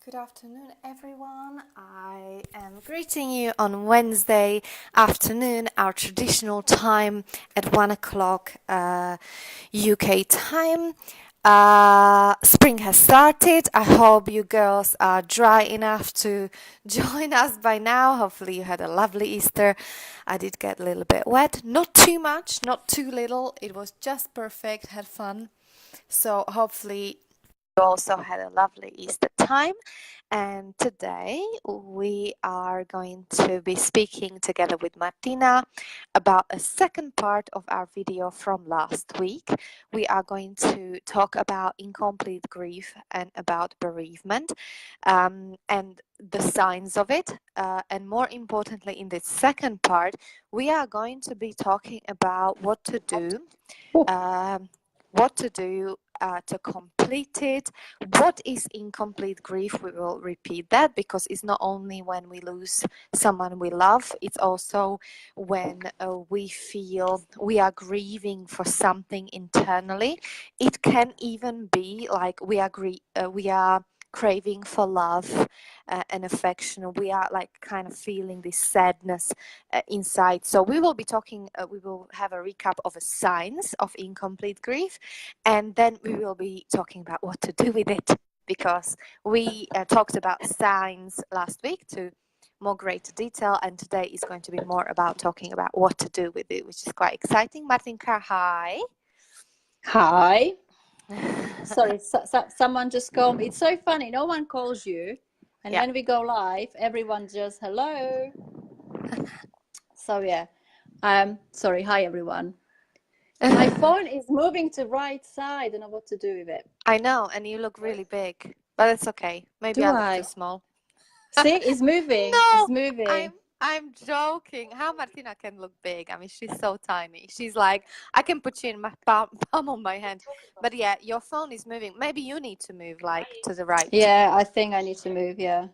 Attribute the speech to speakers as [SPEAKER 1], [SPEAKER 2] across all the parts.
[SPEAKER 1] Good afternoon, everyone. I am greeting you on Wednesday afternoon, our traditional time at 1 o'clock UK time. Spring has started. I hope you girls are dry enough to join us by now. Hopefully, you had a lovely Easter. I did get a little bit wet, not too much, not too little. It was just perfect, had fun. So, hopefully, you also had a lovely Easter time. And today we are going to be speaking together with Martina about a second part of our video from last week. We are going to talk about incomplete grief and about bereavement and the signs of it. And more importantly, in this second part, we are going to be talking about what to do. What to do to complete it. What is incomplete grief? We will repeat that because it's not only when we lose someone we love, it's also when we feel we are grieving for something internally. It can even be like we are craving for love and affection. We are like kind of feeling this sadness inside. So we will be talking, we will have a recap of the signs of incomplete grief, and then we will be talking about what to do with it, because we talked about signs last week to more greater detail, and today is going to be more about talking about what to do with it, which is quite exciting. Martinka, hi.
[SPEAKER 2] Hi. Sorry, someone just called me. It's so funny. No one calls you. And
[SPEAKER 1] Yeah.
[SPEAKER 2] when we go live, everyone just hello. So yeah. Sorry, hi everyone. My phone is moving to right side. I don't know what to do with it.
[SPEAKER 1] I know, and you look really big, but it's okay. Maybe
[SPEAKER 2] Do
[SPEAKER 1] I look too
[SPEAKER 2] I?
[SPEAKER 1] small.
[SPEAKER 2] See, it's moving. It's
[SPEAKER 1] No,
[SPEAKER 2] moving.
[SPEAKER 1] I'm joking. How Martina can look big? I mean, she's so tiny. She's like, I can put you in my palm of my hand. But yeah, your phone is moving. Maybe you need to move like to the right.
[SPEAKER 2] Yeah, I think I need to move, yeah.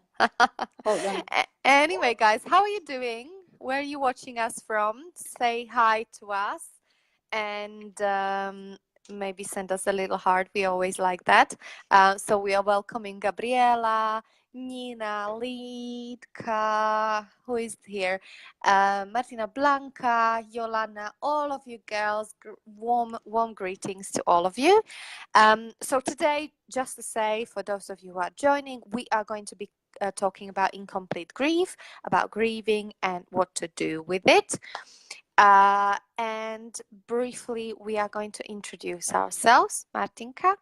[SPEAKER 2] Hold on.
[SPEAKER 1] Anyway, guys, how are you doing? Where are you watching us from? Say hi to us and maybe send us a little heart. We always like that. So we are welcoming Gabriela, Nina, Lidka, who is here? Martina, Blanca, Yolana, all of you girls, warm greetings to all of you. So today, just to say, for those of you who are joining, we are going to be talking about incomplete grief, about grieving and what to do with it. And briefly, we are going to introduce ourselves. Martinka.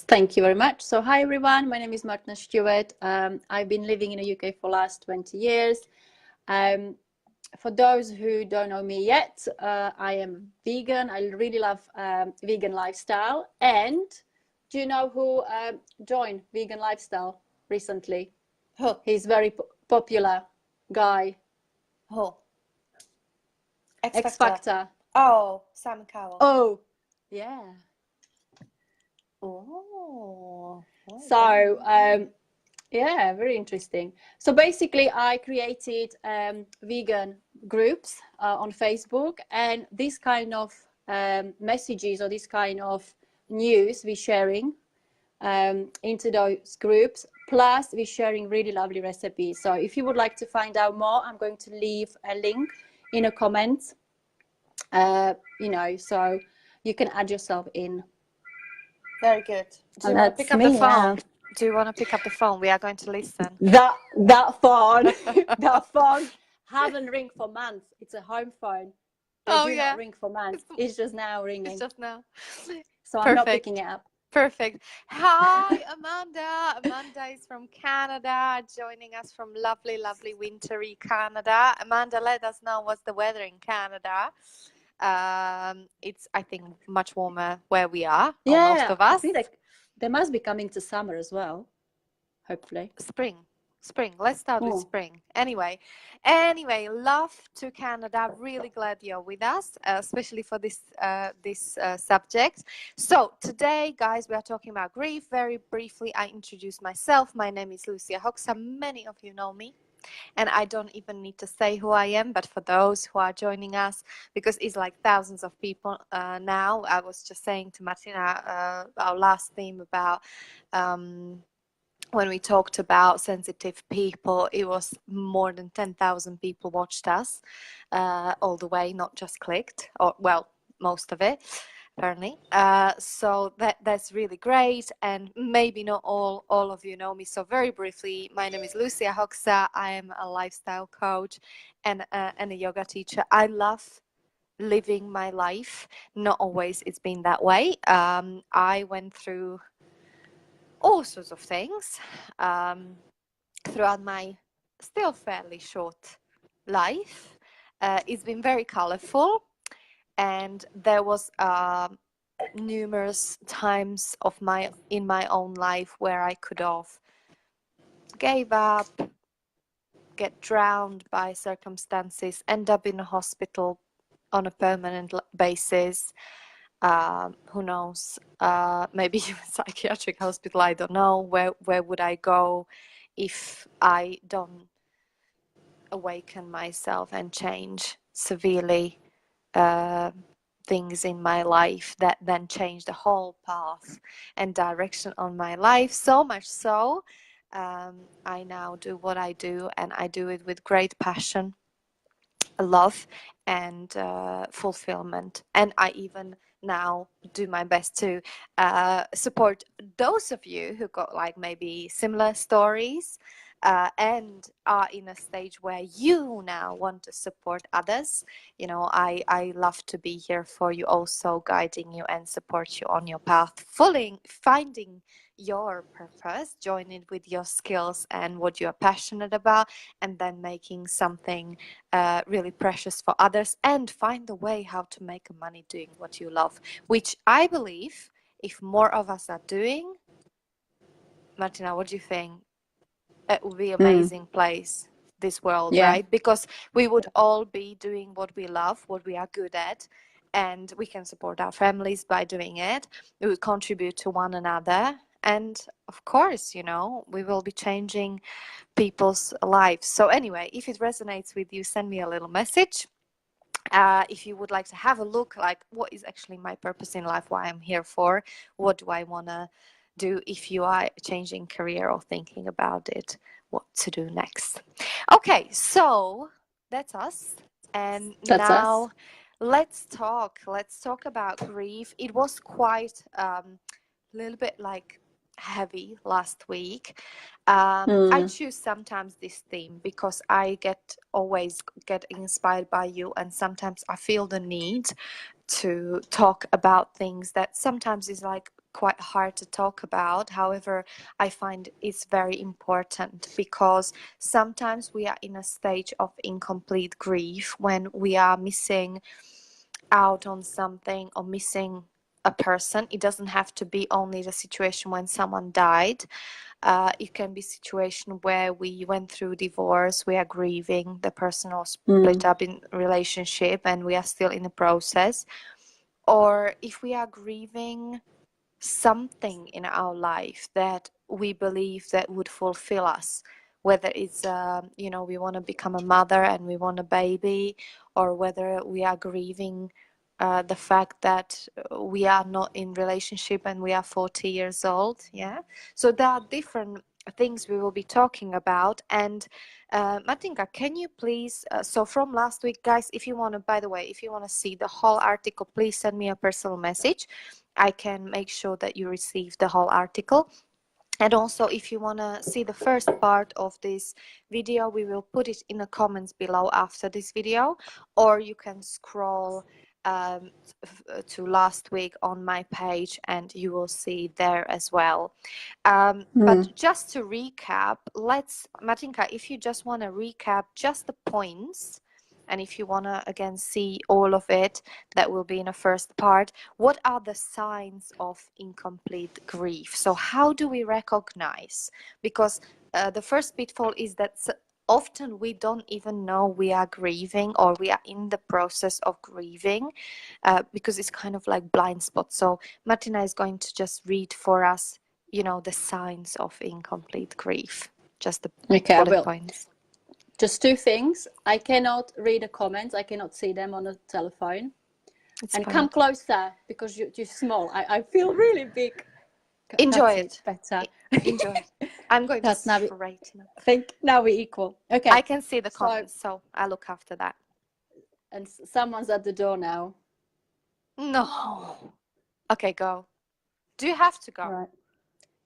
[SPEAKER 2] Thank you very much. So hi everyone, my name is Martina Stewart. I've been living in the UK for the last 20 years. For those who don't know me yet, I am vegan. I really love vegan lifestyle. And do you know who joined vegan lifestyle recently?
[SPEAKER 1] Who?
[SPEAKER 2] He's very popular guy.
[SPEAKER 1] Who?
[SPEAKER 2] X Factor.
[SPEAKER 1] Oh, Simon Cowell.
[SPEAKER 2] Oh, yeah.
[SPEAKER 1] Oh.
[SPEAKER 2] So, yeah, very interesting. So basically, I created vegan groups on Facebook, and this kind of messages or this kind of news we're sharing into those groups. Plus, we're sharing really lovely recipes. So if you would like to find out more, I'm going to leave a link in a comment. So you can add yourself in.
[SPEAKER 1] Very good. Do you want to pick up the phone? Do you want to pick up the phone? We are going to listen.
[SPEAKER 2] That phone, that phone haven't ring for months. It's a home phone. They do not ring for months. It's just now ringing.
[SPEAKER 1] It's just now.
[SPEAKER 2] So I'm not picking it up.
[SPEAKER 1] Perfect. Hi, Amanda. Amanda is from Canada, joining us from lovely, lovely, wintry Canada. Amanda, let us know what's the weather in Canada. It's, I think, much warmer where we are, or most of us.
[SPEAKER 2] I think they must be coming to summer as well, hopefully.
[SPEAKER 1] Spring. Let's start with spring. Anyway, love to Canada. Really glad you're with us, especially for this subject. So today, guys, we are talking about grief. Very briefly, I introduce myself. My name is Lucia Hoxa. Many of you know me, and I don't even need to say who I am. But for those who are joining us, because it's like thousands of people now. I was just saying to Martina our last theme about when we talked about sensitive people, it was more than 10,000 people watched us all the way, not just clicked, or well, most of it, apparently. So that's really great. And maybe not all of you know me. So very briefly, my name is Lucia Hoxa. I am a lifestyle coach and a yoga teacher. I love living my life. Not always it's been that way. I went through all sorts of things throughout my still fairly short life. It's been very colorful, and there was numerous times in my own life where I could have gave up, get drowned by circumstances, end up in a hospital on a permanent basis. Who knows? Maybe even psychiatric hospital. I don't know. Where would I go if I don't awaken myself and change severely things in my life that then change the whole path and direction on my life? So much so, I now do what I do, and I do it with great passion, love, and fulfillment. And I even now do my best to support those of you who got like maybe similar stories and are in a stage where you now want to support others. You know, I love to be here for you, also guiding you and support you on your path, fully finding your purpose, join it with your skills and what you are passionate about, and then making something really precious for others, and find the way how to make money doing what you love, which I believe if more of us are doing. Martina, what do you think? It would be amazing place, this world,
[SPEAKER 2] Yeah.
[SPEAKER 1] right? Because we would all be doing what we love, what we are good at, and we can support our families by doing it. We would contribute to one another, and of course, you know, we will be changing people's lives. So anyway, if it resonates with you, send me a little message. If you would like to have a look, like what is actually my purpose in life, why I'm here for, what do I want to do, if you are changing career or thinking about it, what to do next. Okay, so that's us. And
[SPEAKER 2] That's us.
[SPEAKER 1] now let's talk about grief. It was quite a little bit like heavy last week. I choose sometimes this theme because I always get inspired by you, and sometimes I feel the need to talk about things that sometimes is like quite hard to talk about. However, I find it's very important because sometimes we are in a stage of incomplete grief when we are missing out on something or missing a person. It doesn't have to be only the situation when someone died. It can be a situation where we went through divorce, we are grieving, the person was split up in relationship and we are still in the process. Or if we are grieving something in our life that we believe that would fulfill us, whether it's we want to become a mother and we want a baby, or whether we are grieving the fact that we are not in relationship and we are 40 years old. Yeah, so there are different things we will be talking about. And Martinka, can you please so from last week, guys, if you want to, by the way, if you want to see the whole article, please send me a personal message. I can make sure that you receive the whole article. And also, if you want to see the first part of this video, we will put it in the comments below after this video, or you can scroll to last week on my page and you will see there as well. But just to recap, Martinka, if you just want to recap just the points, and if you want to again see all of it, that will be in the first part. What are the signs of incomplete grief? So how do we recognize? Because the first pitfall is that often we don't even know we are grieving or we are in the process of grieving because it's kind of like blind spot. So Martina is going to just read for us, you know, the signs of incomplete grief, just the bullet points.
[SPEAKER 2] Just two things. I cannot read the comments. I cannot see them on the telephone.
[SPEAKER 1] It's
[SPEAKER 2] and
[SPEAKER 1] fine.
[SPEAKER 2] Come closer because you're small. I feel really big.
[SPEAKER 1] Enjoy it.
[SPEAKER 2] Better.
[SPEAKER 1] Enjoy it. I'm going to
[SPEAKER 2] That's now
[SPEAKER 1] straighten up.
[SPEAKER 2] I think now we're equal. Okay.
[SPEAKER 1] I can see the
[SPEAKER 2] So,
[SPEAKER 1] comments, so I'll look after that.
[SPEAKER 2] and someone's at the door now.
[SPEAKER 1] No. Okay, go. Do you have to go?
[SPEAKER 2] Right.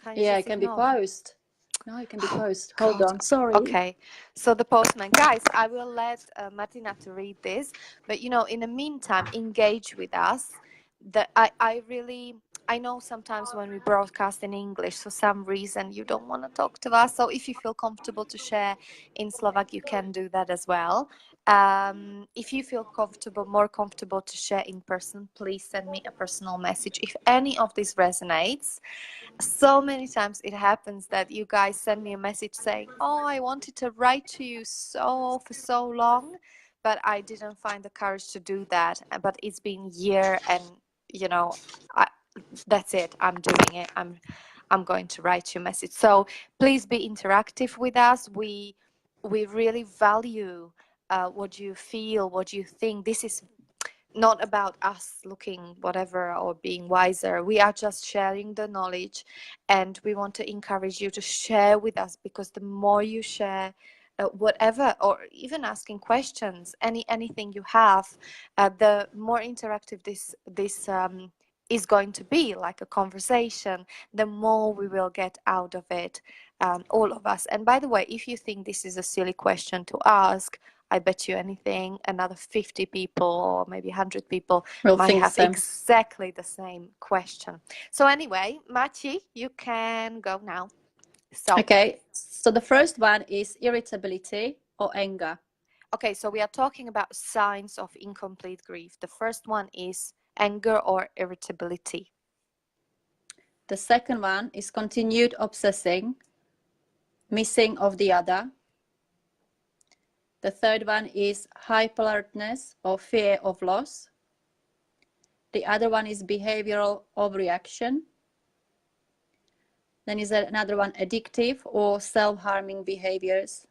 [SPEAKER 1] Can you
[SPEAKER 2] Yeah,
[SPEAKER 1] just
[SPEAKER 2] it can be
[SPEAKER 1] ignore them?
[SPEAKER 2] paused. No, it can be paused.
[SPEAKER 1] God.
[SPEAKER 2] Hold on. Sorry.
[SPEAKER 1] Okay. So the postman, guys, I will let Martina to read this, but in the meantime, engage with us. I know sometimes when we broadcast in English, for some reason you don't want to talk to us. So if you feel comfortable to share in Slovak, you can do that as well. If you feel more comfortable to share in person, please send me a personal message. If any of this resonates, so many times it happens that you guys send me a message saying, oh, I wanted to write to you for so long, but I didn't find the courage to do that. But it's been a year, and that's it. I'm doing it. I'm going to write you a message. So please be interactive with us. We really value what you feel, what you think. This is not about us looking whatever or being wiser. We are just sharing the knowledge, and we want to encourage you to share with us, because the more you share whatever, or even asking questions, anything you have, the more interactive this is going to be, like a conversation, the more we will get out of it, all of us. And by the way, if you think this is a silly question to ask, I bet you anything, another 50 people or maybe 100 people might have exactly the same question. So anyway, Maci, you can go now.
[SPEAKER 2] Okay, so the first one is irritability or anger.
[SPEAKER 1] Okay, so we are talking about signs of incomplete grief. The first one is anger or irritability.
[SPEAKER 2] The second one is continued obsessing, missing of the other. The third one is hyper-alertness or fear of loss. The other one is behavioral overreaction. Then is another one addictive or self-harming behaviors.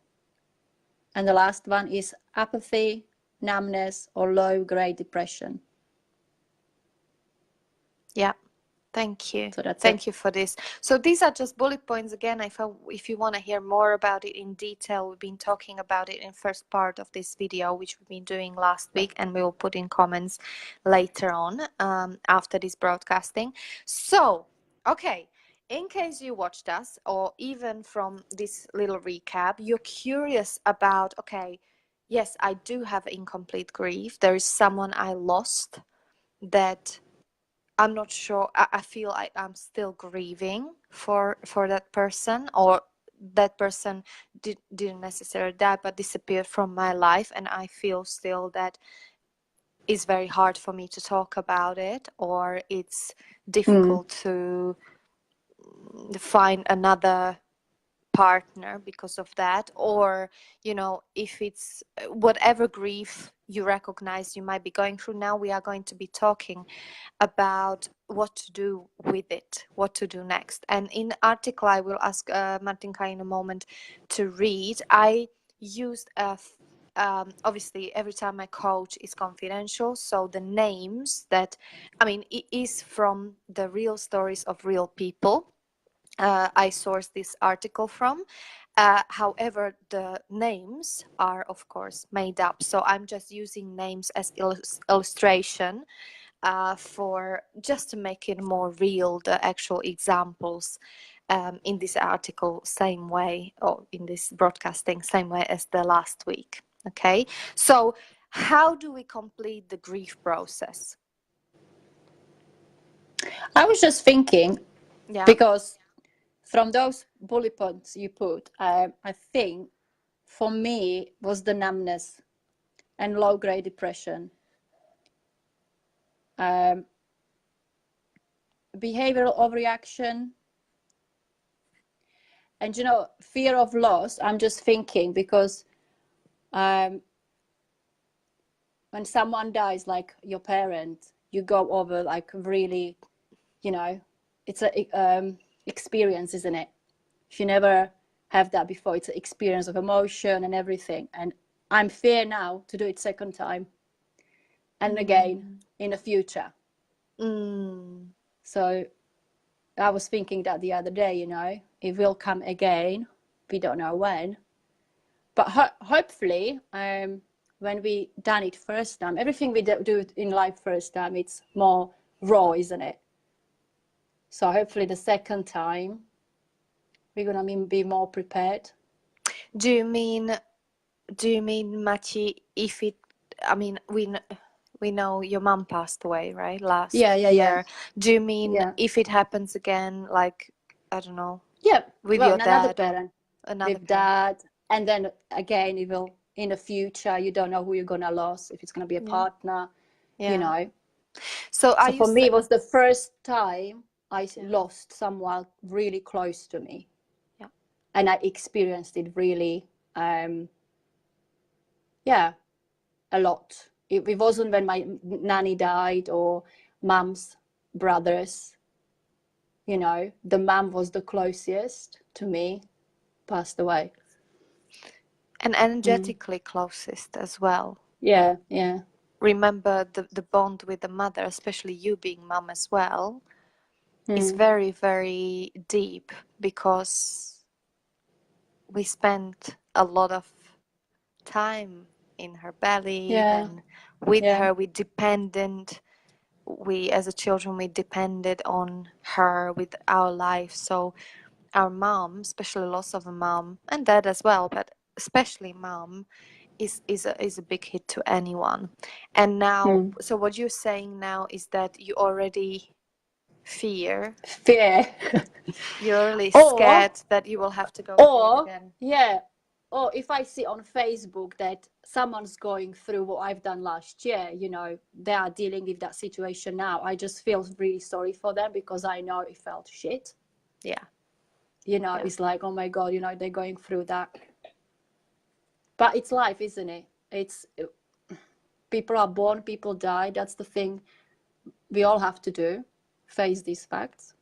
[SPEAKER 2] And the last one is apathy, numbness, or low-grade depression.
[SPEAKER 1] Yeah. Thank you.
[SPEAKER 2] So that's
[SPEAKER 1] Thank you for this. So these are just bullet points. Again, if you want to hear more about it in detail, we've been talking about it in first part of this video, which we've been doing last week, and we will put in comments later on after this broadcasting. So, okay, in case you watched us, or even from this little recap, you're curious about, okay, yes, I do have incomplete grief. There is someone I lost that I'm not sure. I feel like I'm still grieving for that person, or that person didn't necessarily die but disappeared from my life, and I feel still that it's very hard for me to talk about it, or it's difficult to find another partner because of that. Or if it's whatever grief you recognize you might be going through, now we are going to be talking about what to do with it, what to do next. And in the article I will ask Martinka in a moment to read, I used obviously every time I coach is confidential, so the names that it is from the real stories of real people I sourced this article from. However, the names are of course made up, so I'm just using names as illustration for just to make it more real, the actual examples in this article, same way, or in this broadcasting, same way as the last week. Okay, so how do we complete the grief process?
[SPEAKER 2] I was just thinking, because from those bullet points you put, I think for me was the numbness and low-grade depression. Behavioral overreaction, and fear of loss. I'm just thinking because when someone dies, like your parent, you go over like really, it's a experience, isn't it? If you never have that before, it's an experience of emotion and everything. And I'm fear now to do it second time and again in the future. So I was thinking that the other day, you know, it will come again. We don't know when, but hopefully, when we done it first time, everything we do in life first time, it's more raw, isn't it? So hopefully the second time we're gonna be more prepared.
[SPEAKER 1] Do you mean, Machi, if it, I mean, we know your mum passed away, right? Last
[SPEAKER 2] Yeah, yeah, yeah,
[SPEAKER 1] year. Do you mean
[SPEAKER 2] yeah,
[SPEAKER 1] if it happens again, like, I don't know,
[SPEAKER 2] yeah.
[SPEAKER 1] with
[SPEAKER 2] Well,
[SPEAKER 1] your
[SPEAKER 2] another
[SPEAKER 1] dad or
[SPEAKER 2] parent
[SPEAKER 1] another
[SPEAKER 2] with
[SPEAKER 1] parent?
[SPEAKER 2] dad, and then again, it will in the future. You don't know who you're gonna lose, if it's gonna be a
[SPEAKER 1] Yeah.
[SPEAKER 2] partner, you
[SPEAKER 1] Yeah.
[SPEAKER 2] know.
[SPEAKER 1] So are
[SPEAKER 2] So
[SPEAKER 1] you
[SPEAKER 2] for me, it was the first time I lost someone really close to me,
[SPEAKER 1] yeah.
[SPEAKER 2] and I experienced it really, yeah, a lot. It wasn't when my nanny died or mum's brothers. You know, the mum was the closest to me, passed away.
[SPEAKER 1] And energetically closest as well.
[SPEAKER 2] Yeah, yeah.
[SPEAKER 1] Remember the bond with the mother, especially you being mum as well, is
[SPEAKER 2] Mm.
[SPEAKER 1] very, very deep because we spent a lot of time in her belly,
[SPEAKER 2] Yeah,
[SPEAKER 1] then with
[SPEAKER 2] yeah.
[SPEAKER 1] her we as a children we depended on her with our life. So our mom, especially loss of a mom and dad as well, but especially mom is a big hit to anyone. And now,
[SPEAKER 2] Mm.
[SPEAKER 1] so what you're saying now is that you already fear,
[SPEAKER 2] Fear.
[SPEAKER 1] you're really
[SPEAKER 2] or
[SPEAKER 1] scared that you will have to go through it
[SPEAKER 2] or
[SPEAKER 1] again.
[SPEAKER 2] yeah, or if I see on Facebook that someone's going through what I've done last year, you know, they are dealing with that situation now, I just feel really sorry for them because I know it felt shit.
[SPEAKER 1] Yeah.
[SPEAKER 2] You know,
[SPEAKER 1] Yeah.
[SPEAKER 2] it's like, oh my God, you know, they're going through that. But it's life, isn't it? It's people are born, people die. That's the thing we all have to do, face these facts.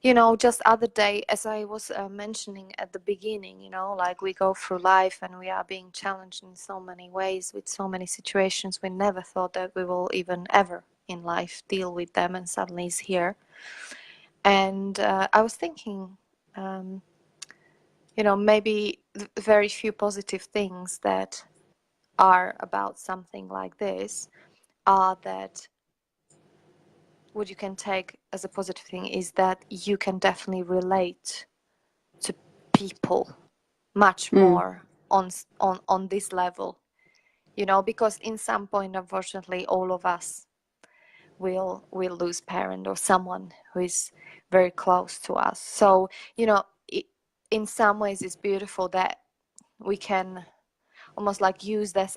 [SPEAKER 1] You know, just other day, as I was mentioning at the beginning, you know, like we go through life and we are being challenged in so many ways with so many situations we never thought that we will even ever in life deal with them, and suddenly it's here. And I was thinking, you know, maybe very few positive things that are about something like this are that what you can take as a positive thing is that you can definitely relate to people much more on this level, you know, because in some point unfortunately all of us will lose parent or someone who is very close to us. So you know, in some ways it's beautiful that we can almost like use that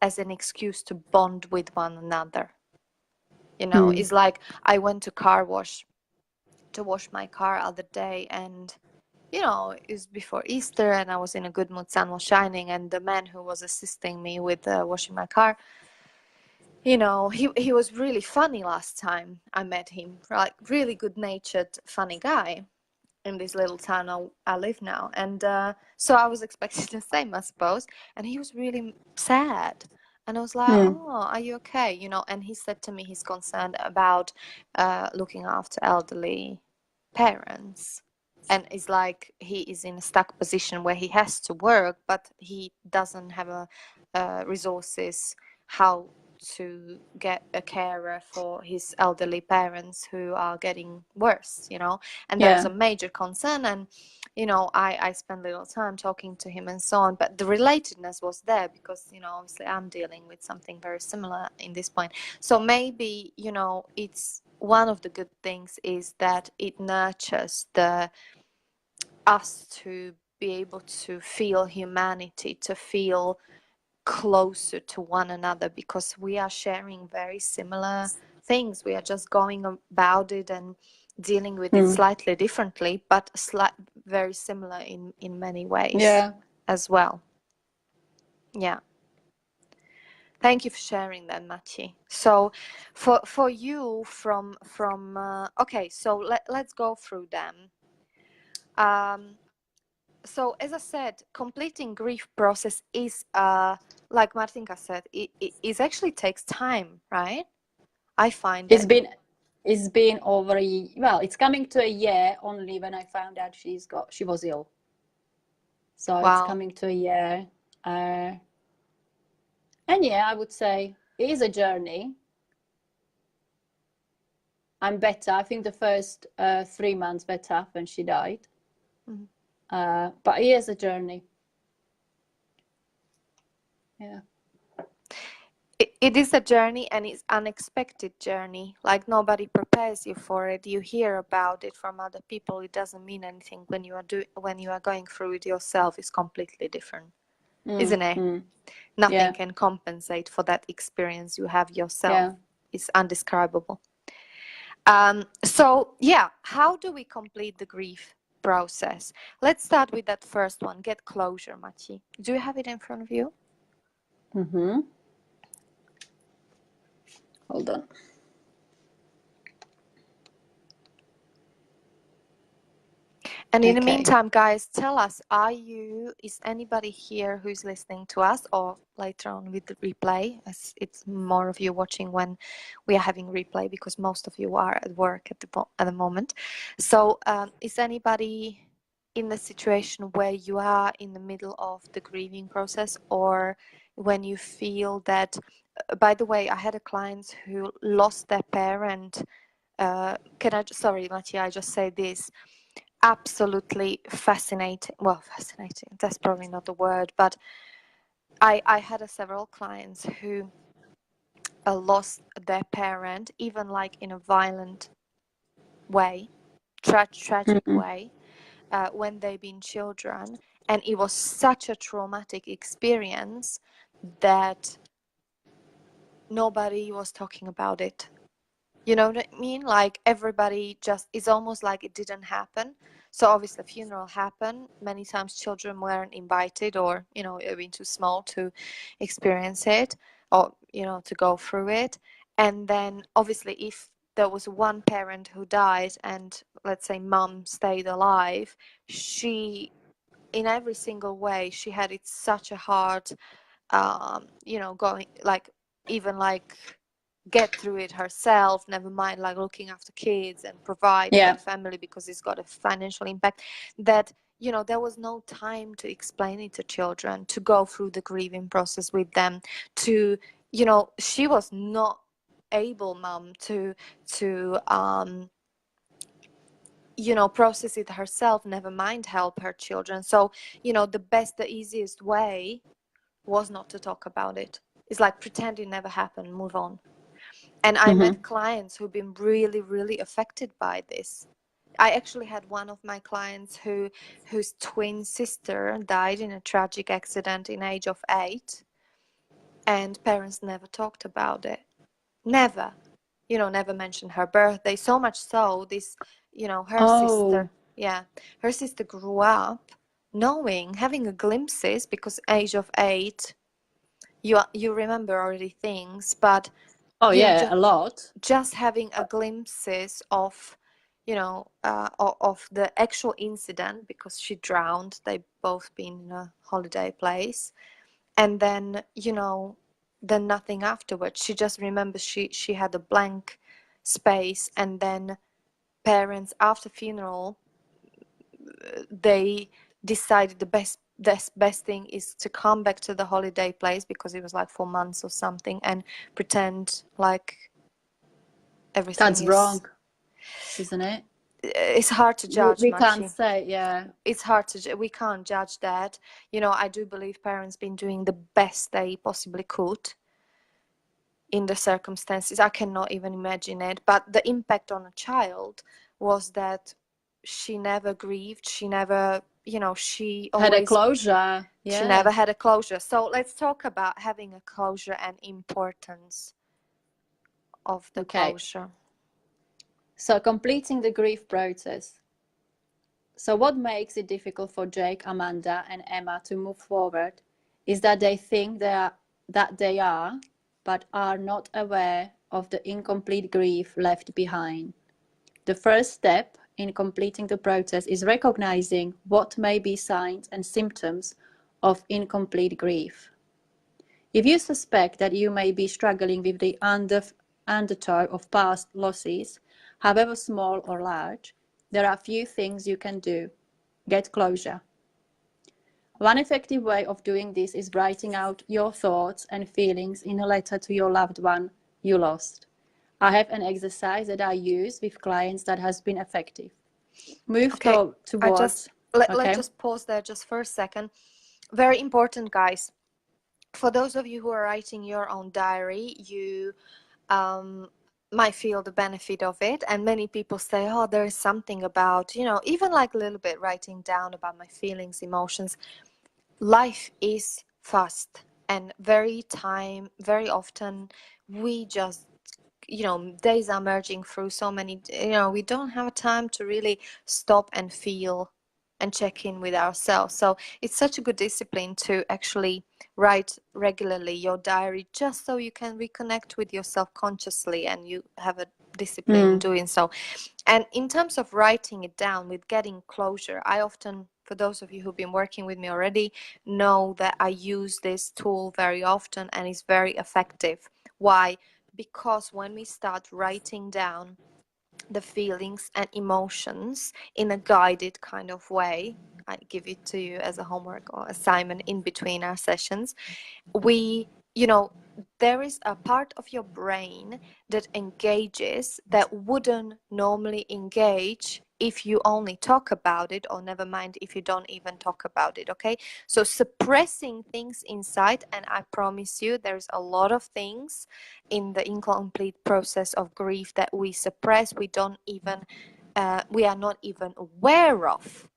[SPEAKER 1] as an excuse to bond with one another. You know, it's like I went to car wash to wash my car other day, and you know, it was before Easter and I was in a good mood, sun was shining, and the man who was assisting me with washing my car, you know, he was really funny last time I met him, like really good natured funny guy in this little town I live now. And so I was expecting the same, I suppose. And he was really sad. And I was like, oh, are you okay? You know, and he said to me he's concerned about looking after elderly parents. And it's like he is in a stuck position where he has to work, but he doesn't have resources how to get a carer for his elderly parents who are getting worse, you know. And there's
[SPEAKER 2] Yeah.
[SPEAKER 1] a major concern, and you know, I spent a little time talking to him and so on, but the relatedness was there because, you know, obviously I'm dealing with something very similar in this point. So maybe, you know, it's one of the good things is that it nurtures us to be able to feel humanity, to feel closer to one another, because we are sharing very similar things. We are just going about it and dealing with it slightly differently, but very similar in many ways.
[SPEAKER 2] Yeah.
[SPEAKER 1] As well. Yeah. Thank you for sharing that, Machi. So for you from okay, so let's go through them. So as I said, completing grief process is like Martinka said, it actually takes time, right? I find
[SPEAKER 2] It's
[SPEAKER 1] it.
[SPEAKER 2] been it's been over well, it's coming to a year only when I found out she was ill. So it's
[SPEAKER 1] Wow.
[SPEAKER 2] coming to a year. And yeah, I would say it is a journey. I'm better. I think the first 3 months were tough when she died. But it is a journey. Yeah.
[SPEAKER 1] It is a journey, and it's unexpected journey. Like nobody prepares you for it. You hear about it from other people. It doesn't mean anything when you are going through it yourself. It's completely different, isn't it? Nothing
[SPEAKER 2] Yeah.
[SPEAKER 1] can compensate for that experience you have yourself.
[SPEAKER 2] Yeah.
[SPEAKER 1] It's undescribable. So yeah, how do we complete the grief process? Let's start with that first one. Get closure, Machi. Do you have it in front of you?
[SPEAKER 2] Hold on.
[SPEAKER 1] And in the meantime, guys, tell us, is anybody here who's listening to us, or later on with the replay, as it's more of you watching when we are having replay, because most of you are at work at the moment. So is anybody in the situation where you are in the middle of the grieving process, or when you feel that, by the way, I had a client who lost their parent. Sorry, Mattia, I just say this. Absolutely fascinating. Well, fascinating, that's probably not the word, but I had several clients who lost their parent, even like in a violent way, tragic way, when they've been children. And it was such a traumatic experience that nobody was talking about it. You know what I mean? Like everybody just, it's almost like it didn't happen. So obviously the funeral happened. Many times children weren't invited, or, you know, they've been too small to experience it, or, you know, to go through it. And then obviously if there was one parent who died and let's say mom stayed alive, she, in every single way, she had it such a hard, you know, going, like, even like get through it herself, never mind like looking after kids and provide for the family, because it's got a financial impact, that, you know, there was no time to explain it to children, to go through the grieving process with them, to, you know, she was not able, mom, to you know, process it herself, never mind help her children. So, you know, the easiest way was not to talk about it. It's like pretend it never happened, move on. And I met clients who've been really, really affected by this. I actually had one of my clients whose twin sister died in a tragic accident in age of 8, and parents never talked about it. Never. You know, never mentioned her birthday. So much so, this, you know, her sister grew up knowing, having a glimpses, because age of 8, you remember already things, but
[SPEAKER 2] a lot.
[SPEAKER 1] Just having a glimpses of, you know, of the actual incident, because she drowned. They both been in a holiday place, and then, you know, then nothing afterwards. She just remembers she had a blank space, and then parents after funeral, they decided the best thing is to come back to the holiday place, because it was like 4 months or something, and pretend like everything
[SPEAKER 2] That's wrong, isn't it?
[SPEAKER 1] It's hard to judge.
[SPEAKER 2] We can't say,
[SPEAKER 1] it's hard to, we can't judge that. You know, I do believe parents been doing the best they possibly could in the circumstances. I cannot even imagine it, but the impact on a child was that she never grieved, she never, you know, she
[SPEAKER 2] had a
[SPEAKER 1] always
[SPEAKER 2] closure.
[SPEAKER 1] she never had a closure. So let's talk about having a closure and importance of the closure.
[SPEAKER 2] So completing the grief process. So what makes it difficult for Jake, Amanda, and Emma to move forward is that they think that they are, but are not aware of the incomplete grief left behind. The first step in completing the process is recognizing what may be signs and symptoms of incomplete grief. If you suspect that you may be struggling with the undertow of past losses, however small or large, there are a few things you can do. Get closure. One effective way of doing this is writing out your thoughts and feelings in a letter to your loved one you lost. I have an exercise that I use with clients that has been effective. Move
[SPEAKER 1] Okay,
[SPEAKER 2] towards.
[SPEAKER 1] let's
[SPEAKER 2] Okay.
[SPEAKER 1] just pause there just for a second. Very important, guys. For those of you who are writing your own diary, you might feel the benefit of it, and many people say, oh, there is something about, even like a little bit writing down about my feelings, emotions. Life is fast, and very often we just, days are merging through so many, we don't have time to really stop and feel and check in with ourselves. So it's such a good discipline to actually write regularly your diary, just so you can reconnect with yourself consciously, and you have a discipline in doing so. And in terms of writing it down, with getting closure, I often, for those of you who've been working with me already, know that I use this tool very often, and it's very effective. Why? Because when we start writing down the feelings and emotions in a guided kind of way, I give it to you as a homework or assignment in between our sessions, we, there is a part of your brain that engages that wouldn't normally engage if you only talk about it, or never mind if you don't even talk about it. Okay, so suppressing things inside, and I promise you there's a lot of things in the incomplete process of grief that we suppress, we don't even we are not even aware of.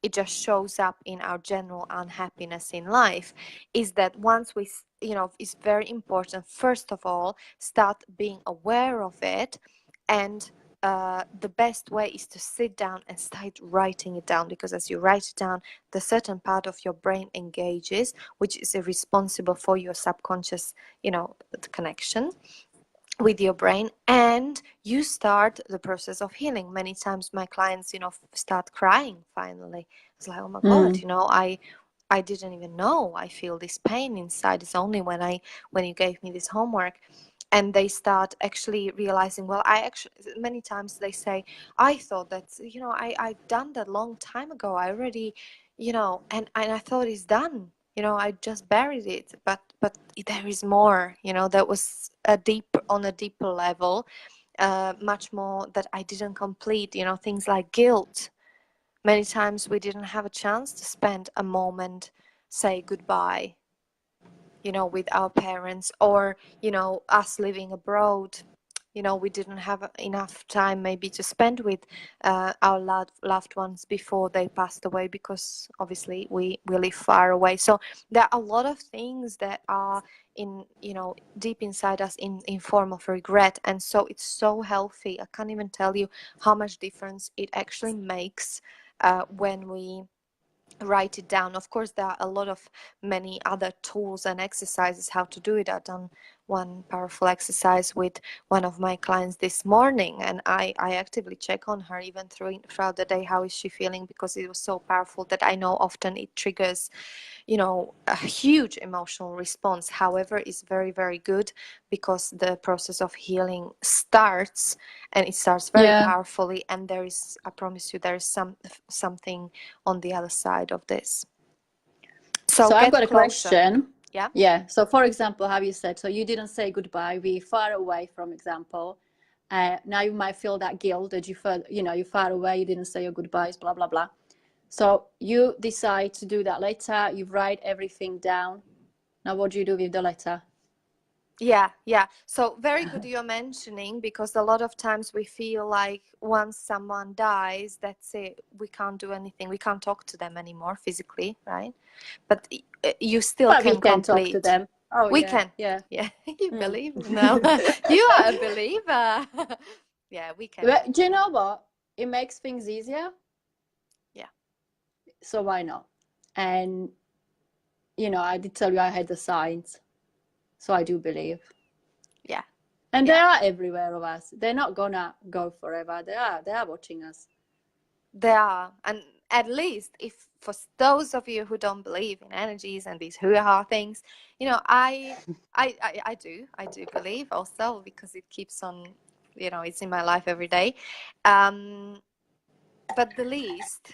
[SPEAKER 1] It just shows up in our general unhappiness in life. Is that once we, it's very important, first of all, start being aware of it. And the best way is to sit down and start writing it down, because as you write it down, the certain part of your brain engages, which is responsible for your subconscious, the connection with your brain, and you start the process of healing. Many times my clients, start crying finally. It's like, oh my God, I didn't even know I feel this pain inside. It's only when you gave me this homework. And they start actually realizing, well, many times they say, I thought that, I've done that long time ago. I already, and I thought it's done. I just buried it, but there is more. That was on a deeper level, much more that I didn't complete. Things like guilt. Many times we didn't have a chance to spend a moment, say goodbye, with our parents, or us living abroad. We didn't have enough time maybe to spend with our loved ones before they passed away, because obviously we live far away. So there are a lot of things that are in, deep inside us in form of regret. And so it's so healthy. I can't even tell you how much difference it actually makes when we write it down. Of course, there are a lot of many other tools and exercises how to do it. I've done one powerful exercise with one of my clients this morning, and I actively check on her even throughout the day, how is she feeling, because it was so powerful that I know often it triggers a huge emotional response. However, it's very, very good, because the process of healing starts, and it starts very powerfully, and there is, I promise you, there is something on the other side of this. So
[SPEAKER 2] I've got a
[SPEAKER 1] closer.
[SPEAKER 2] question.
[SPEAKER 1] Yeah.
[SPEAKER 2] So for example, how you said, so you didn't say goodbye, we're far away, from example. Now you might feel that guilt that you're far away, you didn't say your goodbyes, blah blah blah. So you decide to do that letter, you write everything down. Now what do you do with the letter?
[SPEAKER 1] Yeah. So very good you're mentioning, because a lot of times we feel like once someone dies, that's it. We can't do anything. We can't talk to them anymore physically, right? But you still can
[SPEAKER 2] we can
[SPEAKER 1] complete.
[SPEAKER 2] talk to them. Oh,
[SPEAKER 1] we
[SPEAKER 2] yeah.
[SPEAKER 1] can.
[SPEAKER 2] Yeah.
[SPEAKER 1] You believe? No, you are a believer. Yeah, we can.
[SPEAKER 2] But do you know what? It makes things easier.
[SPEAKER 1] Yeah.
[SPEAKER 2] So why not? And I did tell you I had the signs, so I do believe.
[SPEAKER 1] Yeah.
[SPEAKER 2] And they are everywhere of us. They're not gonna go forever. They are watching us.
[SPEAKER 1] They are. And at least, if for those of you who don't believe in energies and these hoo-ha things, I do believe also, because it keeps on it's in my life every day. But the least,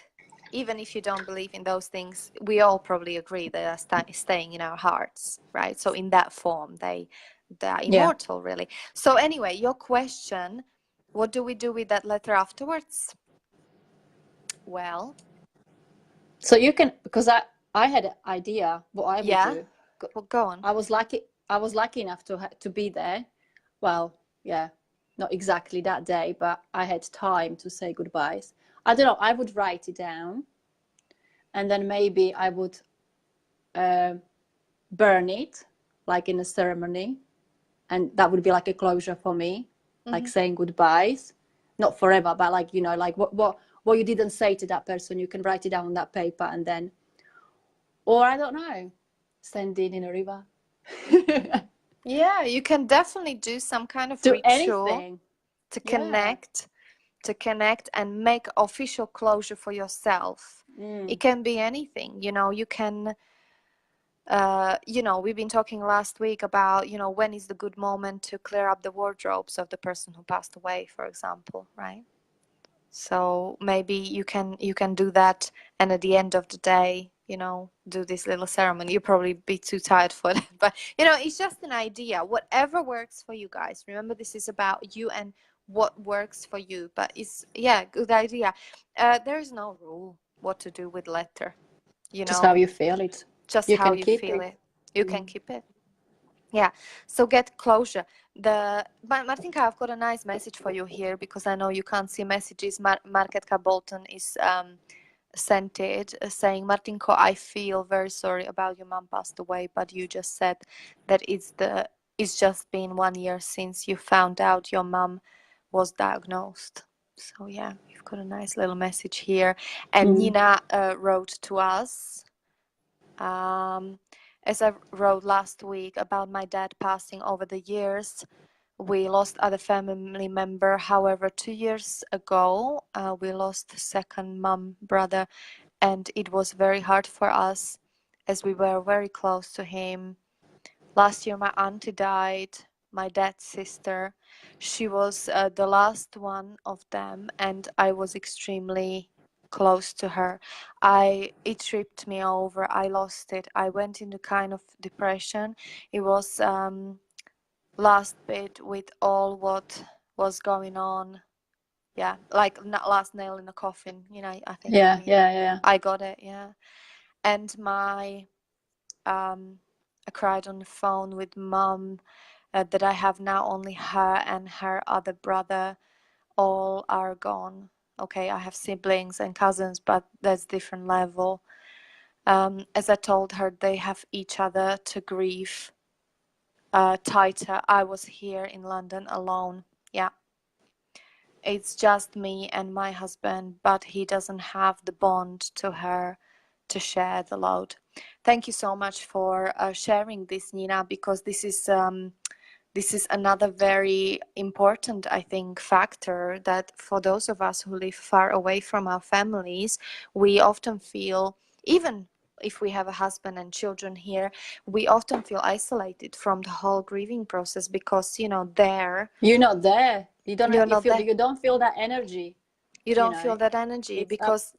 [SPEAKER 1] even if you don't believe in those things, we all probably agree they are staying in our hearts, right? So in that form, they are immortal, really. So anyway, your question, what do we do with that letter afterwards? Well,
[SPEAKER 2] so you can, because I had an idea what I would do.
[SPEAKER 1] Well, go on.
[SPEAKER 2] I was lucky enough to be there. Well, yeah, not exactly that day, but I had time to say goodbyes. I don't know, I would write it down, and then maybe I would burn it, like in a ceremony, and that would be like a closure for me, like saying goodbyes, not forever, but like, like what you didn't say to that person, you can write it down on that paper, and then, or I don't know, send it in a river.
[SPEAKER 1] Yeah, you can definitely do some kind of
[SPEAKER 2] do
[SPEAKER 1] ritual
[SPEAKER 2] anything
[SPEAKER 1] to connect and make official closure for yourself. It can be anything, you can we've been talking last week about, when is the good moment to clear up the wardrobes of the person who passed away, for example, right? So maybe you can do that, and at the end of the day, do this little ceremony. You'll probably be too tired for that, but it's just an idea. Whatever works for you guys. Remember, this is about you and what works for you. But it's good idea. There is no rule what to do with letter.
[SPEAKER 2] just how you feel it,
[SPEAKER 1] Just
[SPEAKER 2] you
[SPEAKER 1] how
[SPEAKER 2] can
[SPEAKER 1] you
[SPEAKER 2] keep
[SPEAKER 1] feel
[SPEAKER 2] it.
[SPEAKER 1] it. You can keep it. Yeah, so get closure. But Martinka, I've got a nice message for you here, because I know you can't see messages. Marketka Bolton is sent it, saying, Martinko, I feel very sorry about your mom passed away, but you just said that it's just been 1 year since you found out your mom was diagnosed. So yeah, you've got a nice little message here. And Nina wrote to us. As I wrote last week about my dad passing over the years, we lost other family member. However, 2 years ago, we lost the second mom brother, and it was very hard for us as we were very close to him. Last year, my auntie died, my dad's sister. She was the last one of them, and I was extremely close to her. It tripped me over. I lost it. I went into kind of depression. It was last bit with all what was going on. Yeah, like last nail in the coffin. I think.
[SPEAKER 2] Yeah.
[SPEAKER 1] I got it. Yeah, and I cried on the phone with mom that I have now only her and her other brother. All are gone. Okay, I have siblings and cousins, but that's different level. As I told her, they have each other to grieve tighter. I was here in London alone. Yeah. It's just me and my husband, but he doesn't have the bond to her to share the load. Thank you so much for sharing this, Nina, because this is another very important, I think, factor that for those of us who live far away from our families, we often feel, even if we have a husband and children here, we often feel isolated from the whole grieving process, because you're not there.
[SPEAKER 2] You don't feel that energy.
[SPEAKER 1] You don't feel that energy because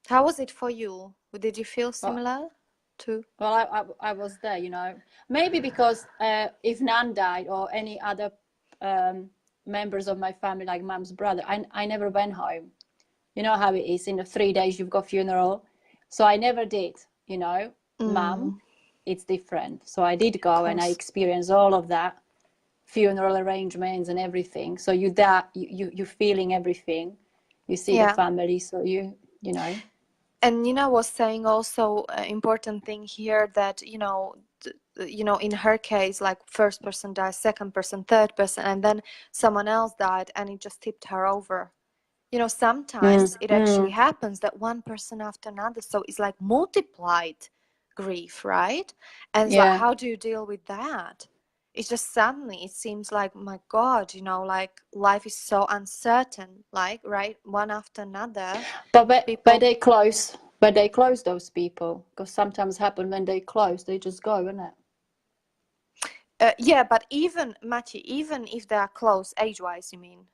[SPEAKER 1] How was it for you? Did you feel similar to?
[SPEAKER 2] Well, I was there, maybe because if Nan died or any other members of my family, like mom's brother, I never went home. You know how it is, in the 3 days you've got funeral. So I never did, Mom, it's different. So I did go and I experienced all of that, funeral arrangements and everything. So you're feeling everything. You see the family, so you know.
[SPEAKER 1] And Nina was saying also an important thing here that, in her case, like first person died, second person, third person, and then someone else died, and it just tipped her over. Sometimes it actually happens that one person after another, so it's like multiplied grief, right? And it's like, how do you deal with that? It's just suddenly it seems like, my God, like life is so uncertain, like, right, one after another.
[SPEAKER 2] But they close those people, because sometimes happen when they close, they just go, isn't it?
[SPEAKER 1] Yeah, but even Machi, even if they are close age-wise, you mean?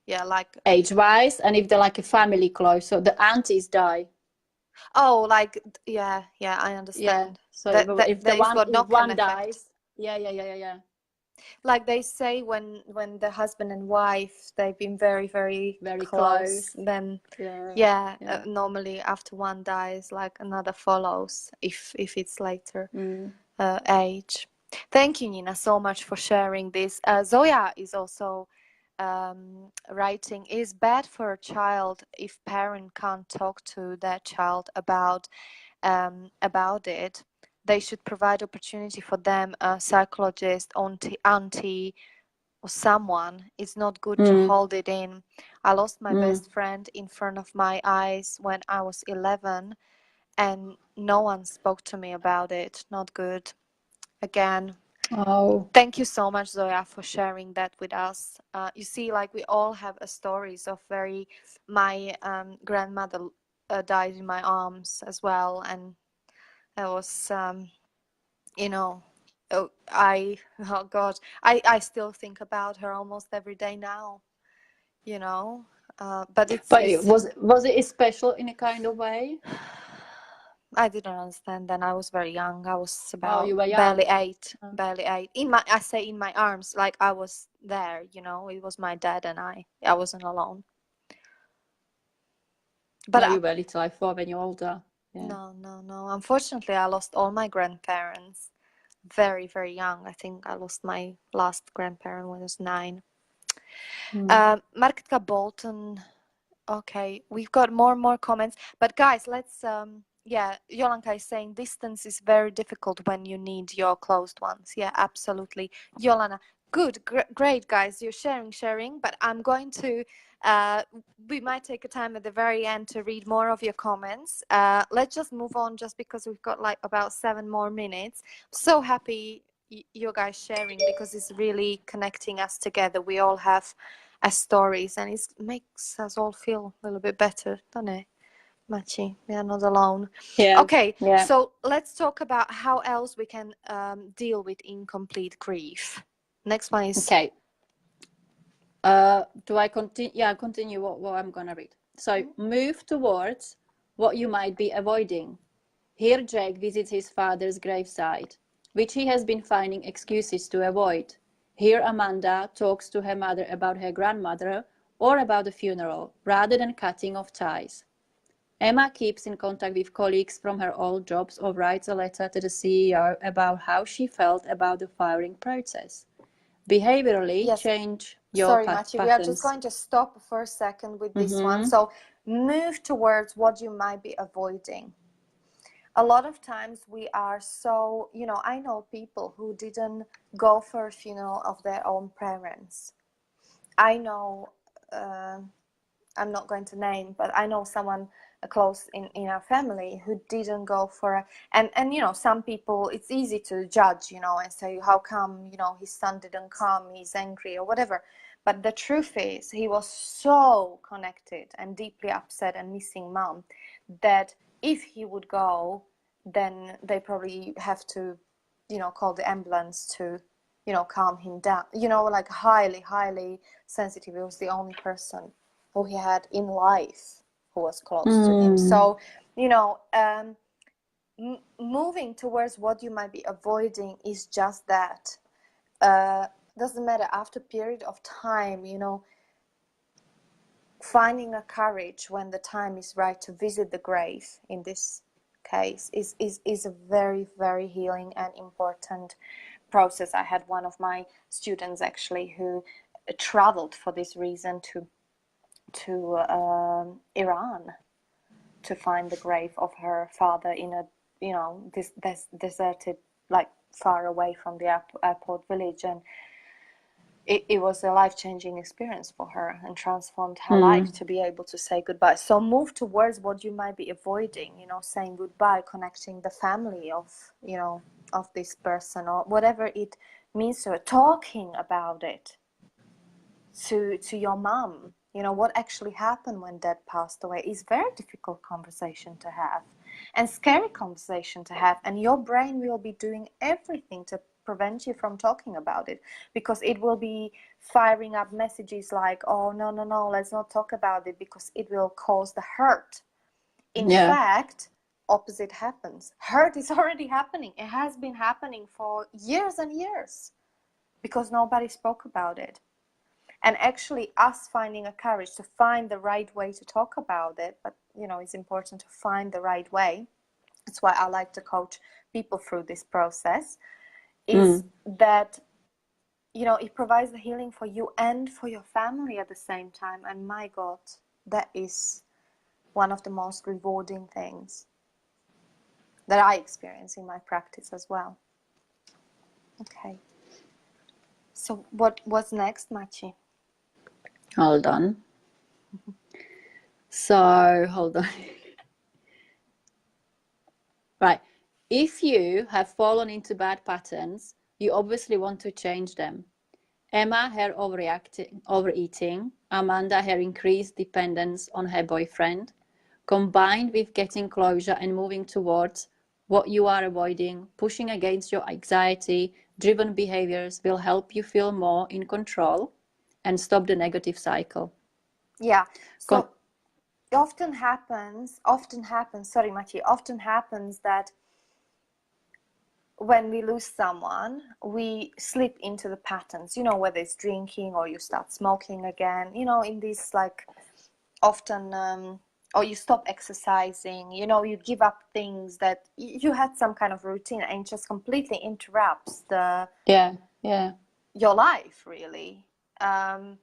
[SPEAKER 1] Yeah, like
[SPEAKER 2] age-wise, and if they're like a family close, so the aunties die.
[SPEAKER 1] oh, like yeah, yeah, I
[SPEAKER 2] Yeah.
[SPEAKER 1] understand.
[SPEAKER 2] So
[SPEAKER 1] That
[SPEAKER 2] if the
[SPEAKER 1] there is
[SPEAKER 2] one
[SPEAKER 1] what
[SPEAKER 2] if
[SPEAKER 1] knock-on
[SPEAKER 2] one
[SPEAKER 1] effect.
[SPEAKER 2] dies, yeah.
[SPEAKER 1] Like they say when the husband and wife they've been very very
[SPEAKER 2] Very
[SPEAKER 1] close,
[SPEAKER 2] close.
[SPEAKER 1] then
[SPEAKER 2] Yeah.
[SPEAKER 1] yeah,
[SPEAKER 2] Yeah.
[SPEAKER 1] normally after one dies, like another follows if it's later
[SPEAKER 2] Mm.
[SPEAKER 1] age. Thank you, Nina, so much for sharing this. Zoya is also writing, is bad for a child if parent can't talk to their child about it. They should provide opportunity for them, a psychologist, auntie, or someone. It's not good to
[SPEAKER 2] Mm.
[SPEAKER 1] hold it in. I lost my
[SPEAKER 2] Mm.
[SPEAKER 1] best friend in front of my eyes when I was 11, and no one spoke to me about it. Not good. Again,
[SPEAKER 2] Oh.
[SPEAKER 1] thank you so much, Zoya, for sharing that with us. You see, like we all have stories of very. My grandmother died in my arms as well, and it was, you know, oh God, I still think about her almost every day now. You know, but
[SPEAKER 2] But it
[SPEAKER 1] it's.
[SPEAKER 2] was it special in a kind of way?
[SPEAKER 1] I didn't understand then. I was very young. I was
[SPEAKER 2] Oh,
[SPEAKER 1] about
[SPEAKER 2] you were
[SPEAKER 1] barely
[SPEAKER 2] young.
[SPEAKER 1] eight.
[SPEAKER 2] Oh.
[SPEAKER 1] Barely eight. I say in my arms, like I was there, you know. It was my dad and I. I wasn't alone. But
[SPEAKER 2] No, you were little. I thought when you're older. Yeah.
[SPEAKER 1] no, no, no. Unfortunately, I lost all my grandparents very, very young. I think I lost my last grandparent when I was 9.
[SPEAKER 2] Mm.
[SPEAKER 1] Marketka Bolton. Okay, we've got more and more comments. But guys, let's yeah, Yolanka is saying distance is very difficult when you need your closed ones. Yeah, absolutely. Yolana, good, great guys. You're sharing, but I'm going to we might take a time at the very end to read more of your comments. Let's just move on just because we've got like about 7 more minutes. So happy you guys sharing because it's really connecting us together. We all have as stories, and it makes us all feel a little bit better, doesn't it, Machi? We are not alone.
[SPEAKER 2] Yeah.
[SPEAKER 1] Okay,
[SPEAKER 2] Yeah.
[SPEAKER 1] so let's talk about how else we can deal with incomplete grief. Next one is
[SPEAKER 2] Okay. Do I continue? Yeah, continue what I'm gonna read. So move towards what you might be avoiding. Here Jake visits his father's graveside, which he has been finding excuses to avoid. Here Amanda talks to her mother about her grandmother or about the funeral, rather than cutting off ties. Emma keeps in contact with colleagues from her old jobs or writes a letter to the CEO about how she felt about the firing process. Behaviorally,
[SPEAKER 1] yes.
[SPEAKER 2] change your
[SPEAKER 1] Sorry, Machi. We are just
[SPEAKER 2] patterns.
[SPEAKER 1] going to stop for a second with this one.
[SPEAKER 2] Mm-hmm.
[SPEAKER 1] So move towards what you might be avoiding. A lot of times we are so, you know, I know people who didn't go for a funeral of their own parents. I know, I'm not going to name, but I know someone close in our family who didn't go for a, and you know, some people, it's easy to judge, you know, and say, how come, you know, his son didn't come, he's angry or whatever. But the truth is, he was so connected and deeply upset and missing mom that if he would go, then they probably have to, you know, call the ambulance to, you know, calm him down. You know, like highly sensitive. He was the only person who he had in life who was close to him.
[SPEAKER 2] Mm.
[SPEAKER 1] So, you know, moving towards what you might be avoiding is just that. Doesn't matter, after a period of time, you know, finding a courage when the time is right to visit the grave in this case is a very, very healing and important process. I had one of my students actually who traveled for this reason to Iran to find the grave of her father in a, you know, this deserted, like far away from the airport village, and it was a life-changing experience for her and transformed her life to be able to say goodbye. So move towards what you might be avoiding, you know, saying goodbye, connecting the family of, you know, of this person or whatever it means to her, talking about it to your mom, you know, what actually happened when dad passed away is very difficult conversation to have and scary conversation to have, and your brain will be doing everything to prevent you from talking about it, because it will be firing up messages like, oh, no, no, no, let's not talk about it because it will cause the hurt. In
[SPEAKER 2] Yeah.
[SPEAKER 1] fact, opposite happens. Hurt is already happening. It has been happening for years and years because nobody spoke about it. And actually us finding a courage to find the right way to talk about it, but it's important to find the right way. That's why I like to coach people through this process, is that it provides the healing for you and for your family at the same time. And my God, that is one of the most rewarding things that I experience in my practice as well. Okay. So what's next, Machi?
[SPEAKER 2] Hold on. So, hold on. Right. If you have fallen into bad patterns, you obviously want to change them. Emma, her overeating. Amanda, her increased dependence on her boyfriend. Combined with getting closure and moving towards what you are avoiding, pushing against your anxiety-driven behaviors will help you feel more in control and stop the negative cycle.
[SPEAKER 1] Yeah. So often happens, sorry, Machi, often happens that when we lose someone, we slip into the patterns, whether it's drinking or you start smoking again, in this like often, or you stop exercising, you give up things that you had some kind of routine, and it just completely interrupts your life, really. And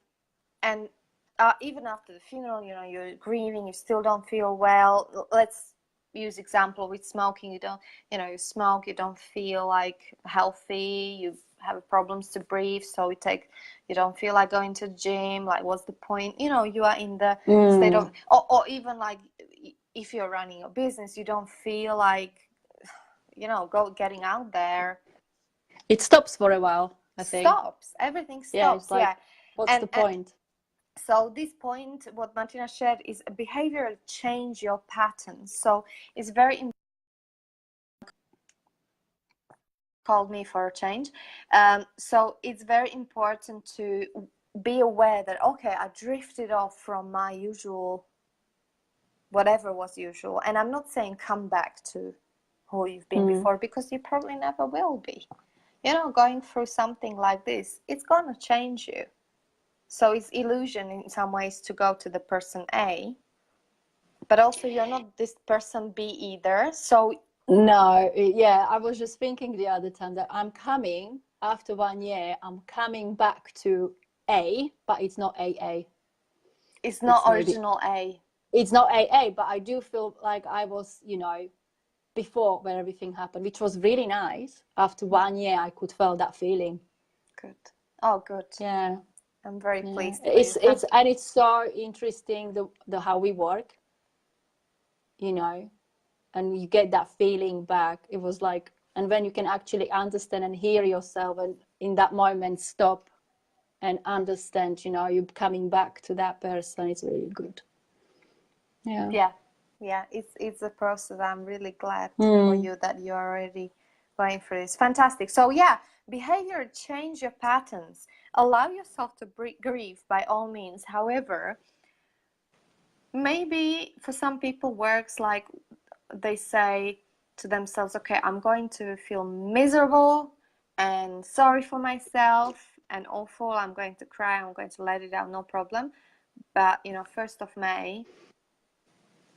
[SPEAKER 1] even after the funeral, you're grieving, you still don't feel well. Let's use example with smoking. You smoke, you don't feel like healthy, you have problems to breathe, so you don't feel like going to the gym. Like, what's the point? You are in the state of, or even like if you're running a business, you don't feel like getting out there.
[SPEAKER 2] It stops for a while, I think.
[SPEAKER 1] Everything stops.
[SPEAKER 2] Yeah, it's like, what's the point?
[SPEAKER 1] So this point, what Martina shared, is a behavioral change your patterns. So it's very important. Called me for a change. So it's very important to be aware that, okay, I drifted off from my usual, whatever was usual. And I'm not saying come back to who you've been before, because you probably never will be. Going through something like this, it's going to change you. So it's illusion in some ways to go to the person A, but also you're not this person B either. So
[SPEAKER 2] no, yeah, I was just thinking the other time that I'm coming after 1 year, I'm coming back to A, but it's not AA.
[SPEAKER 1] It's not original A.
[SPEAKER 2] It's not AA, but I do feel like I was, before when everything happened, which was really nice. After 1 year, I could feel that feeling.
[SPEAKER 1] Good. Oh, good.
[SPEAKER 2] Yeah.
[SPEAKER 1] I'm very pleased.
[SPEAKER 2] It's so interesting the how we work, and you get that feeling back. It was like, and when you can actually understand and hear yourself, and in that moment stop and understand, you're coming back to that person. It's really good.
[SPEAKER 1] Yeah, it's a process. I'm really glad for you that you're already going through this. Fantastic. So yeah, behavior change your patterns. Allow yourself to grieve by all means. However, maybe for some people works like they say to themselves, okay, I'm going to feel miserable and sorry for myself and awful. I'm going to cry. I'm going to let it out. No problem. But 1st of May,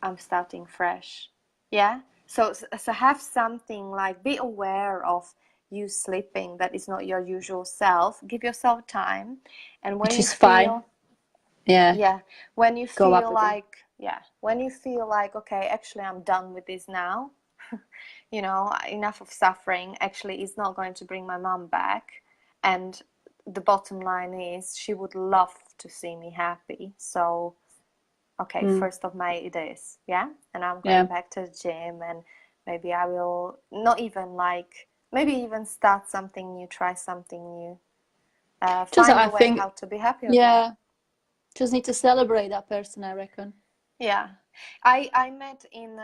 [SPEAKER 1] I'm starting fresh. Yeah. So have something like, be aware of you sleeping that is not your usual self. Give yourself time, and when
[SPEAKER 2] which
[SPEAKER 1] you
[SPEAKER 2] is
[SPEAKER 1] feel
[SPEAKER 2] fine. Yeah.
[SPEAKER 1] When you feel like okay, actually I'm done with this now. Enough of suffering. Actually, it's not going to bring my mom back, and the bottom line is she would love to see me happy. So okay, 1st of May it is, yeah? And I'm going back to the gym, and maybe I will maybe even start something new, try something new. Find a way how to be happy again.
[SPEAKER 2] Yeah, just need to celebrate that person, I reckon.
[SPEAKER 1] Yeah. I met in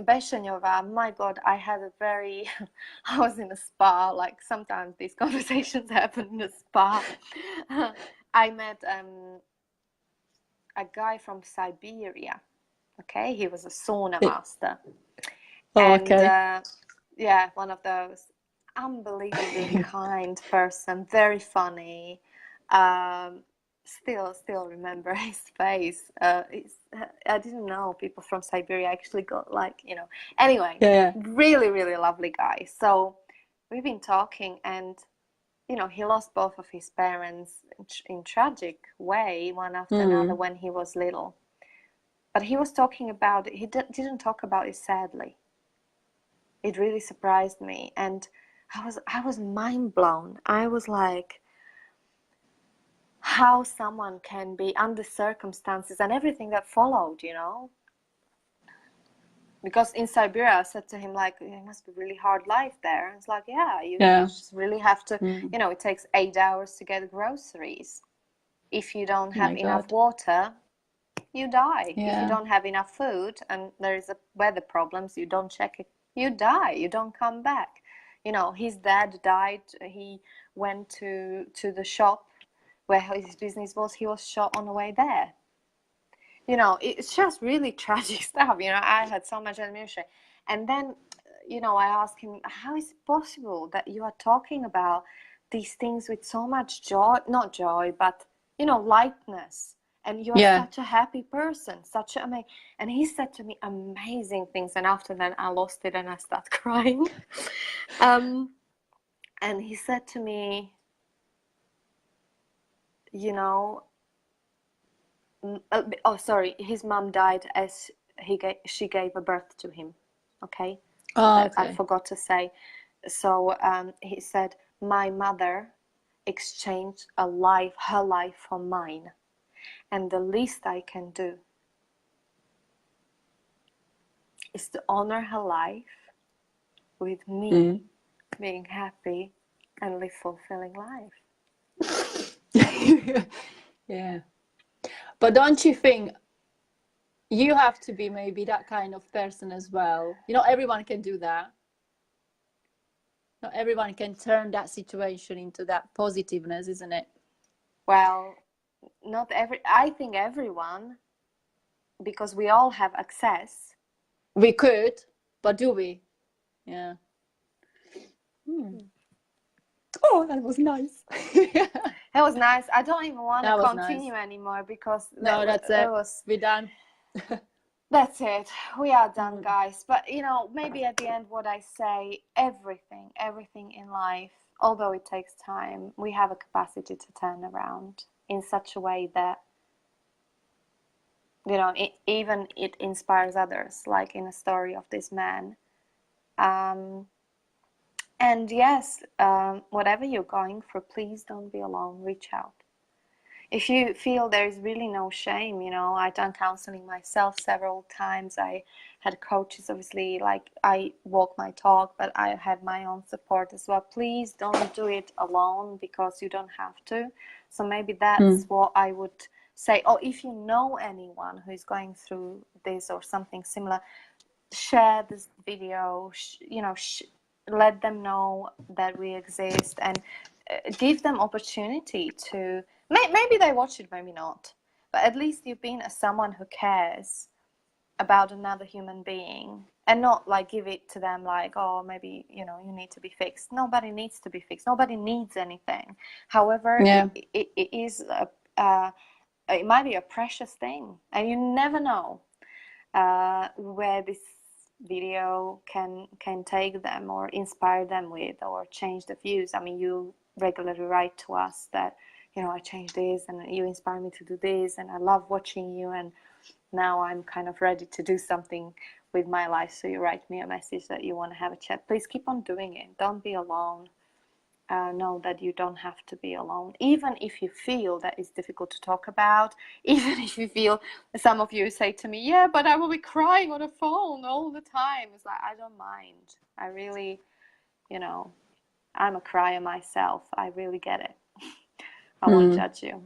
[SPEAKER 1] Beshenova. My God, I had a very, I was in a spa. Like sometimes these conversations happen in a spa. I met a guy from Siberia. Okay, he was a sauna master,
[SPEAKER 2] Oh,
[SPEAKER 1] and
[SPEAKER 2] okay.
[SPEAKER 1] yeah, one of those unbelievably kind person, very funny. Um, still remember his face. I didn't know people from Siberia actually got like, you know. Anyway,
[SPEAKER 2] Yeah.
[SPEAKER 1] really lovely guy. So we've been talking, and you know, he lost both of his parents in tragic way, one after another,
[SPEAKER 2] Mm.
[SPEAKER 1] when he was little. But he was talking about it. He didn't talk about it sadly. It really surprised me, and I was mind blown. I was like, how someone can be under circumstances and everything that followed, you know. Because in Siberia, I said to him, like, it must be really hard life there. And it's like, yeah, you
[SPEAKER 2] Yeah.
[SPEAKER 1] just really have to,
[SPEAKER 2] Mm.
[SPEAKER 1] you know, it takes 8 hours to get groceries. If you don't have
[SPEAKER 2] My
[SPEAKER 1] enough
[SPEAKER 2] God.
[SPEAKER 1] water, you die. If you
[SPEAKER 2] Yeah.
[SPEAKER 1] don't have enough food and there is a weather problems, you don't check it, you die. You don't come back. You know, his dad died. He went to the shop where his business was. He was shot on the way there. You know, it's just really tragic stuff. You know, I had so much admiration. And then, you know, I asked him, how is it possible that you are talking about these things with so much joy, not joy, but, you know, lightness. And you are
[SPEAKER 2] Yeah.
[SPEAKER 1] such a happy person, such a amazing. And he said to me amazing things. And after that, I lost it and I started crying. um, and he said to me, you know, oh, sorry, his mom died as she gave a birth to him. Okay,
[SPEAKER 2] Oh,
[SPEAKER 1] that I
[SPEAKER 2] okay.
[SPEAKER 1] forgot to say. So he said, my mother exchanged her life for mine, and the least I can do is to honor her life with
[SPEAKER 2] Mm.
[SPEAKER 1] me being happy and live fulfilling life.
[SPEAKER 2] Yeah. But don't you think you have to be maybe that kind of person as well? You know, everyone can do that. Not everyone can turn that situation into that positiveness, isn't it?
[SPEAKER 1] Well, not every. I think everyone, because we all have access.
[SPEAKER 2] We could, but do we? Yeah. Hmm. Oh, that was nice.
[SPEAKER 1] It was nice. I don't even want to
[SPEAKER 2] That was nice.
[SPEAKER 1] continue anymore because
[SPEAKER 2] No, that's it.
[SPEAKER 1] that was.
[SPEAKER 2] We're done.
[SPEAKER 1] That's it. We are done, guys. But you know, maybe at the end, what I say, everything in life, although it takes time, we have a capacity to turn around in such a way that, you know, even it inspires others, like in a story of this man. Um, and yes, whatever you're going through, please don't be alone. Reach out. If you feel there is really no shame, you know, I've done counseling myself several times. I had coaches, obviously, like I walk my talk, but I had my own support as well. Please don't do it alone because you don't have to. So maybe that's what I would say. Or if you know anyone who is going through this or something similar, share this video, you know, let them know that we exist, and give them opportunity to maybe they watch it, maybe not, but at least you've been as someone who cares about another human being, and not like give it to them like, oh, maybe, you know, you need to be fixed. Nobody needs to be fixed. Nobody needs anything. However,
[SPEAKER 2] Yeah.
[SPEAKER 1] it is it might be a precious thing, and you never know where this video can take them or inspire them with, or change the views. I mean, you regularly write to us that, you know, I changed this and you inspire me to do this, and I love watching you, and now I'm kind of ready to do something with my life. So you write me a message that you want to have a chat. Please keep on doing it. Don't be alone. Know that you don't have to be alone, even if you feel that it's difficult to talk about, even if you feel, some of you say to me, yeah, but I will be crying on the phone all the time. It's like, I don't mind. I really, you know, I'm a crier myself. I really get it. I won't judge you.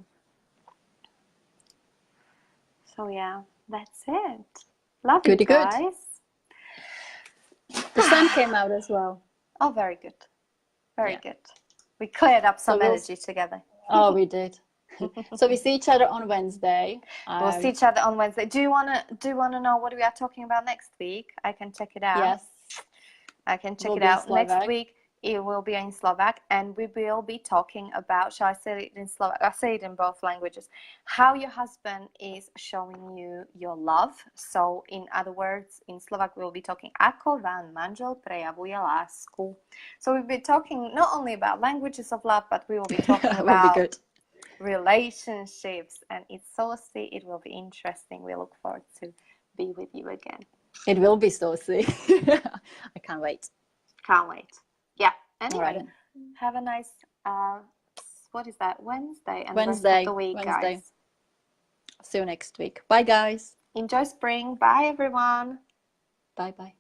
[SPEAKER 1] So yeah. That's it. Love you
[SPEAKER 2] Goody good.
[SPEAKER 1] guys.
[SPEAKER 2] The sun came out as well.
[SPEAKER 1] Oh, very good. Very
[SPEAKER 2] Yeah.
[SPEAKER 1] good. We cleared up some
[SPEAKER 2] we'll-
[SPEAKER 1] energy together.
[SPEAKER 2] Oh, we did. So we see each other on Wednesday.
[SPEAKER 1] We'll see each other on Wednesday. Do you wanna know what we are talking about next week? I can check it out.
[SPEAKER 2] Yes.
[SPEAKER 1] I can check
[SPEAKER 2] Will
[SPEAKER 1] it
[SPEAKER 2] be in
[SPEAKER 1] out. Next
[SPEAKER 2] Slovak.
[SPEAKER 1] week it will be in Slovak, and we will be talking about, shall I say it in Slovak? I say it in both languages. How your husband is showing you your love. So in other words, in Slovak we'll be talking ako vám manžel prejavuje lásku. So we'll be talking not only about languages of love, but we will be talking
[SPEAKER 2] That will be
[SPEAKER 1] about
[SPEAKER 2] good.
[SPEAKER 1] relationships, and it's saucy. It will be interesting. We look forward to be with you again.
[SPEAKER 2] It will be saucy. I can't wait.
[SPEAKER 1] Can't wait. Yeah. Anyway,
[SPEAKER 2] All right.
[SPEAKER 1] have a nice what is that? Wednesday and the rest
[SPEAKER 2] Wednesday.
[SPEAKER 1] of the week,
[SPEAKER 2] Wednesday.
[SPEAKER 1] guys.
[SPEAKER 2] See you next week. Bye, guys.
[SPEAKER 1] Enjoy spring. Bye, everyone.
[SPEAKER 2] Bye bye.